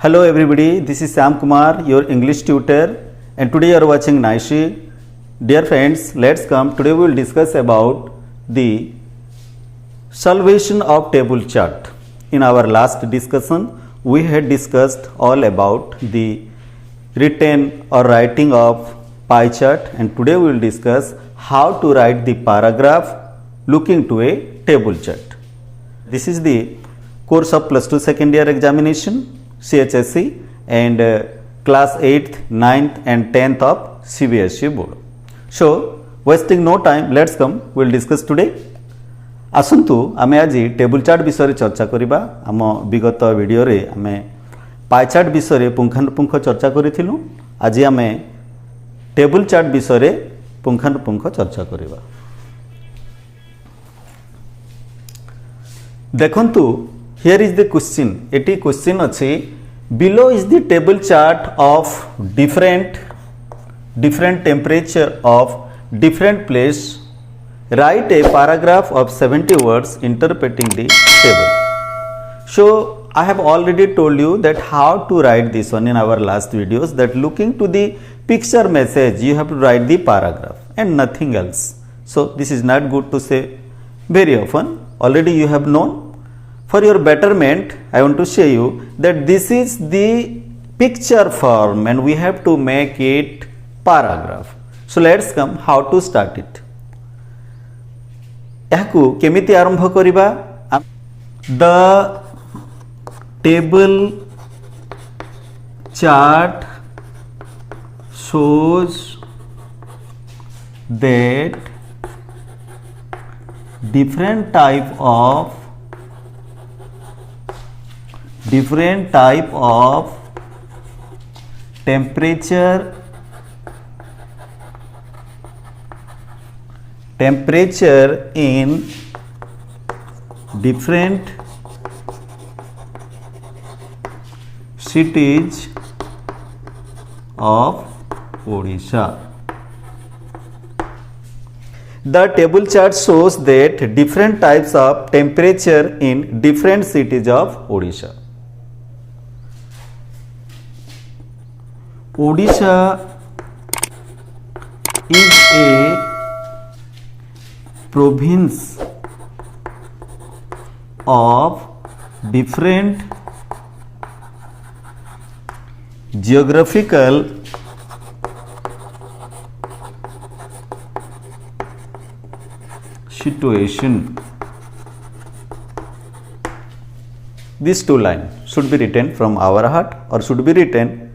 Hello everybody, this is Sam Kumar, your English tutor, and today you are watching Naishi. Dear friends, let's come. Today we will discuss about the solvation of table chart. In our last discussion, we had discussed all about the written or writing of pie chart, and today we will discuss how to write the paragraph looking to a table chart. This is the course of plus 2 second year examination CHSE and class 8th, 9th and 10th of CBSE board. So wasting no time, let's come, we will discuss today. आसंतु आमे आज table chart विषय चर्चा करिबा. आम विगत video रे आमे pie chart विषय पुंखानुपुंख चर्चा करिथिलु. आज आमे टेबल चार्ट विषय पुंखानुपुंख चर्चा करिबा. देखंतु here is the question. Eighty question अच्छे. Below is the table chart of different temperature of different place. Write a paragraph of 70 words interpreting the table. So I have already told you that how to write this one in our last videos, that looking to the picture message you have to write the paragraph and nothing else. So this is not good to say very often. Already you have known. For your betterment, I want to show you that this is the picture form and we have to make it paragraph. So let's come how to start it. याकू केमिति आरंभ करिबा. The table chart shows that different type of temperature in different cities of Odisha. The table chart shows that different types of temperature in different cities of Odisha. Odisha is a province of different geographical situation. These two lines should be written from our heart or should be written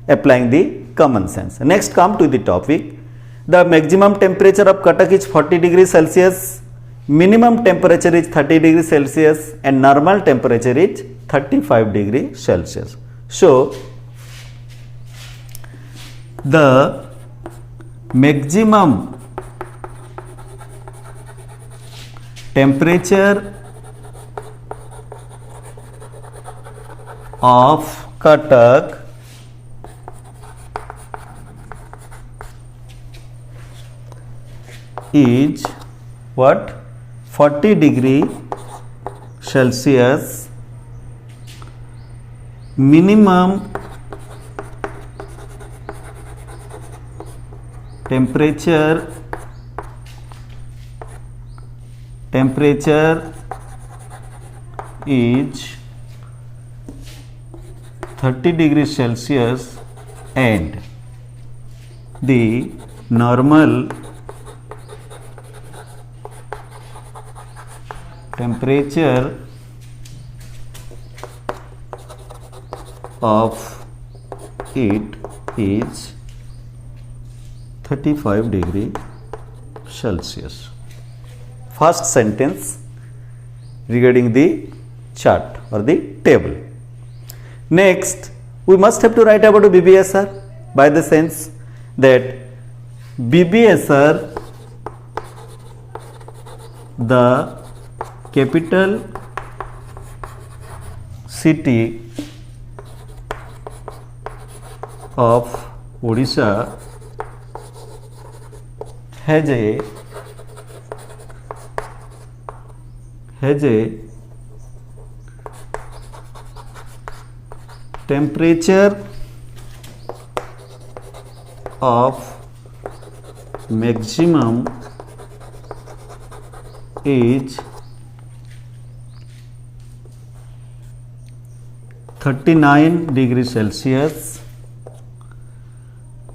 applying the common sense. Next come to the topic. The maximum temperature of Cuttack is 40 degrees Celsius, minimum temperature is 30 degrees Celsius and normal temperature is 35 degrees Celsius. So the maximum temperature of Cuttack is what? 40 degree Celsius. Minimum temperature is 30 degrees Celsius and the normal temperature of it is 35 degrees Celsius. First sentence regarding the chart or the table. Next, we must have to write about BBSR by the sense that BBSR, the capital city of Odisha, has a temperature of maximum is 39 degrees Celsius,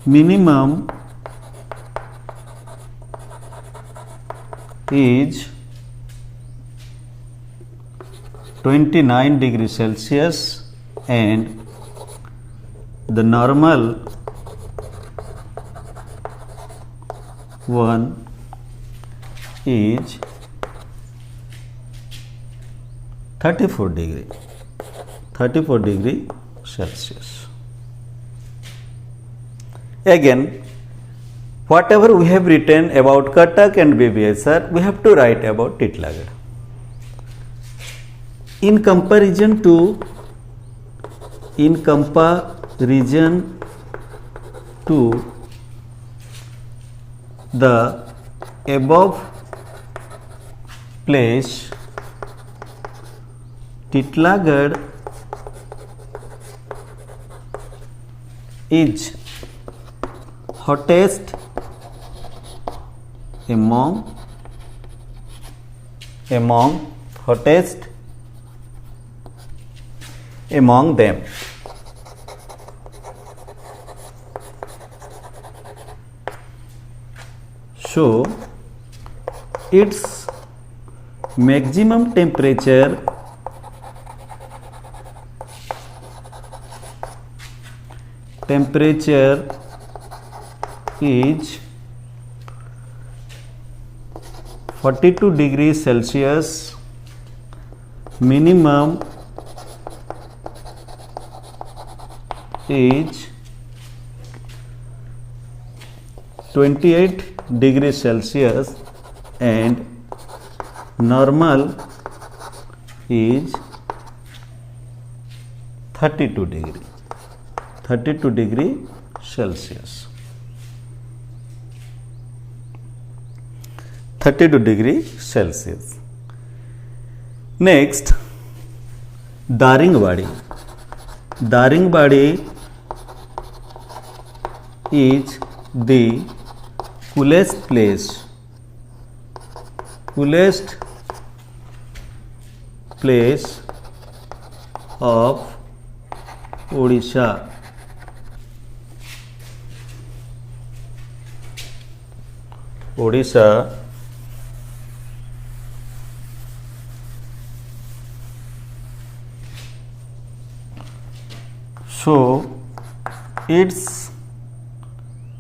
minimum is 29 degrees Celsius, and the normal one is 34 degree Celsius. Again, whatever we have written about Cuttack and BBSR, we have to write about Titlagarh. In comparison to the above place, Titlagarh is hottest among hottest among them. So its maximum temperature is 42 degrees Celsius, minimum is 28 degrees Celsius, and normal is 32 degree Celsius. 32 degree Celsius. Next, Daringwadi. Daringwadi is the coolest place of Odisha.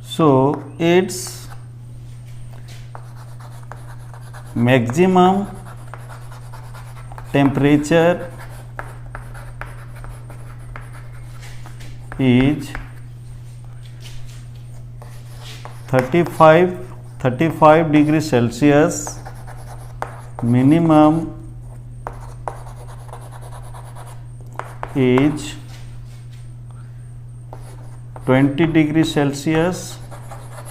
So its maximum temperature is 35 degrees Celsius, minimum is 20 degrees Celsius,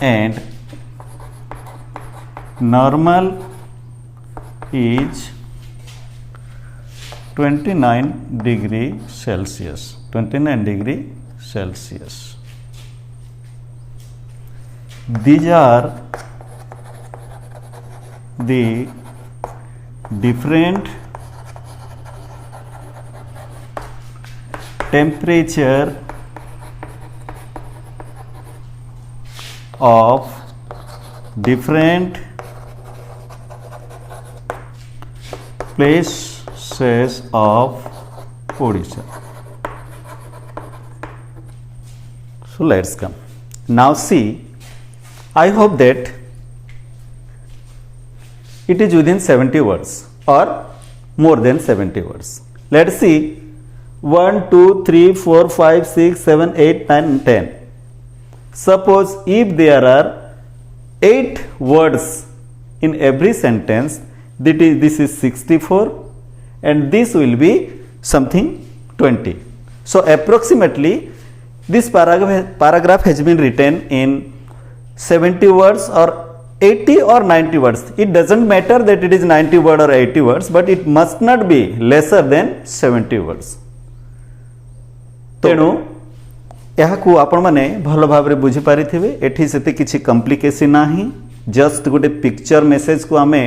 and normal is 29 degree Celsius. These are the different temperature of different places of Odisha. So let's come. Now see, I hope that it is within 70 words or more than 70 words. Let's see 1, 2, 3, 4, 5, 6, 7, 8, 9, 10. Suppose if there are 8 words in every sentence, this is 64 and this will be something 20. So approximately this paragraph has been written in 70 words or 80 or 90 words. It doesn't matter that it is 90 words or 80 words, but it must not be lesser than 70 words. तेणु यहाँ आपण मैंने भल भाव बुझी पारिथिबे एठी सेते किछि कॉम्प्लिकेशन नाही जस्ट गोटे पिक्चर मेसेज को आमे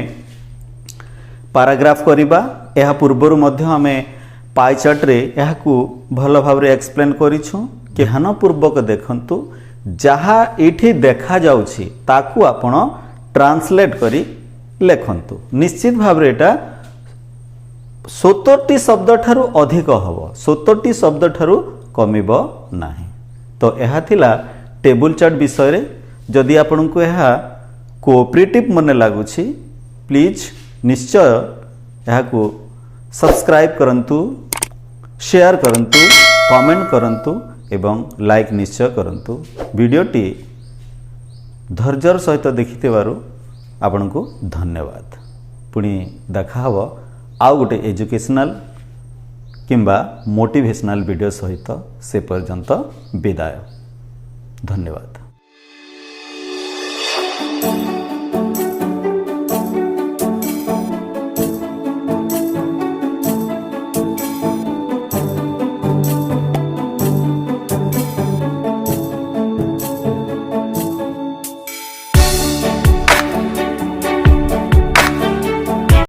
पैराग्राफ करिबा एहा पूर्वरु मध्य आमे पाई चार्ट रे एहा को भल भाव रे एक्सप्लेन करिछु कि ध्यान पूर्वक देखंतु जहा एठी देखा जाउछि ताकू आपण ट्रांसलेट करी लेखंतु निश्चित भाव रे एटा 70टी शब्द ठारू अधिक हबो 70टी शब्द ठारू कमिबो नाही। तो यह थिला टेबुल चार्ट विषय रे जदि आपन को यह कोऑपरेटिव मन लागुछि प्लीज निश्चय यह को सब्सक्राइब करंतु शेयर करंतु कमेंट करंतु एवं लाइक निश्चय करंतु वीडियोटी धैर्यर सहित देखिथिबारु आपन को धन्यवाद। पुणी देखा हबो आउ गोटे एजुकेशनल किंबा मोटिवेशनल वीडियो सहित से पर्यंत विदाय धन्यवाद।